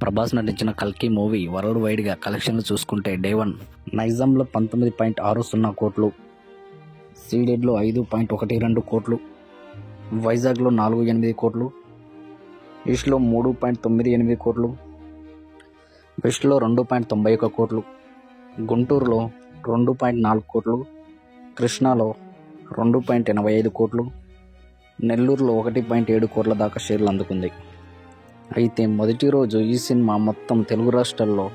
ప్రభాస్ నటించిన కల్కి movie world వైడ్గా కలెక్షన్లు చూసుకుంటే డే 1 నైజాంలో 19.60 కోట్లు, సీడెడ్లో 5.12 కోట్లు, వైజాగ్లో 4.8 కోట్లు, ఈస్ట్లో 3.98 కోట్లు, వెస్ట్లో 2.91 కోట్లు, గుంటూరులో 2.4 కోట్లు, కృష్ణాలో 2.85 కోట్లు, నెల్లూరులో 1.7 కోట్ల దాకా షేర్లు అందుకుంది. అయితే మొదటి రోజు ఈ సినిమా మొత్తం తెలుగు రాష్ట్రాల్లో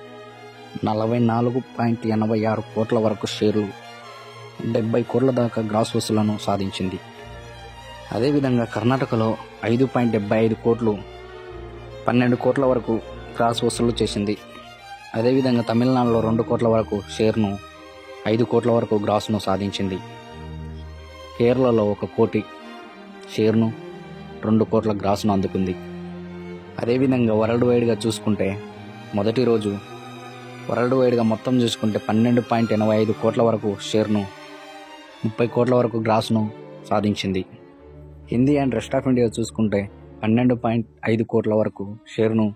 44.86 కోట్ల వరకు షేర్లు, 70 కోట్ల దాకా గ్రాస్ వసూలను సాధించింది. అదేవిధంగా కర్ణాటకలో 5.75 కోట్లు, 12 కోట్ల వరకు గ్రాస్ వసూలు చేసింది. అదేవిధంగా తమిళనాడులో 2 కోట్ల వరకు షేర్ను, 5 కోట్ల వరకు గ్రాస్ను సాధించింది. కేరళలో 1 కోటి షేర్ను, 2 కోట్ల గ్రాస్ను అందుకుంది. అదేవిధంగా వరల్డ్ వైడ్గా చూసుకుంటే మొదటి రోజు వరల్డ్ వైడ్గా మొత్తం చూసుకుంటే 12.85 కోట్ల వరకు షేర్ను, 30 కోట్ల వరకు గ్రాస్ను సాధించింది. Hindi and rest of India చూసుకుంటే 12.5 కోట్ల వరకు షేర్ను,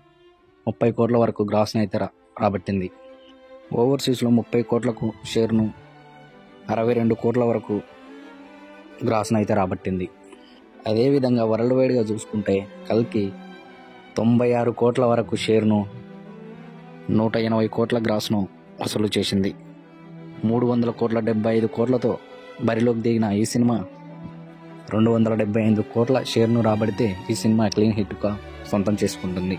30 కోట్ల వరకు గ్రాస్ను అయితే రాబట్టింది. ఓవర్సీస్లో 30 కోట్లకు షేర్ను, 62 కోట్ల వరకు గ్రాస్ను అయితే రాబట్టింది. అదేవిధంగా వరల్డ్ వైడ్గా చూసుకుంటే కల్కి 96 కోట్ల వరకు షేర్ను, 180 కోట్ల గ్రాస్ను వసూలు చేసింది. 375 కోట్లతో బరిలోకి దిగిన ఈ సినిమా 275 కోట్ల షేర్ను రాబడితే ఈ సినిమా క్లీన్ హిట్గా సొంతం చేసుకుంటుంది.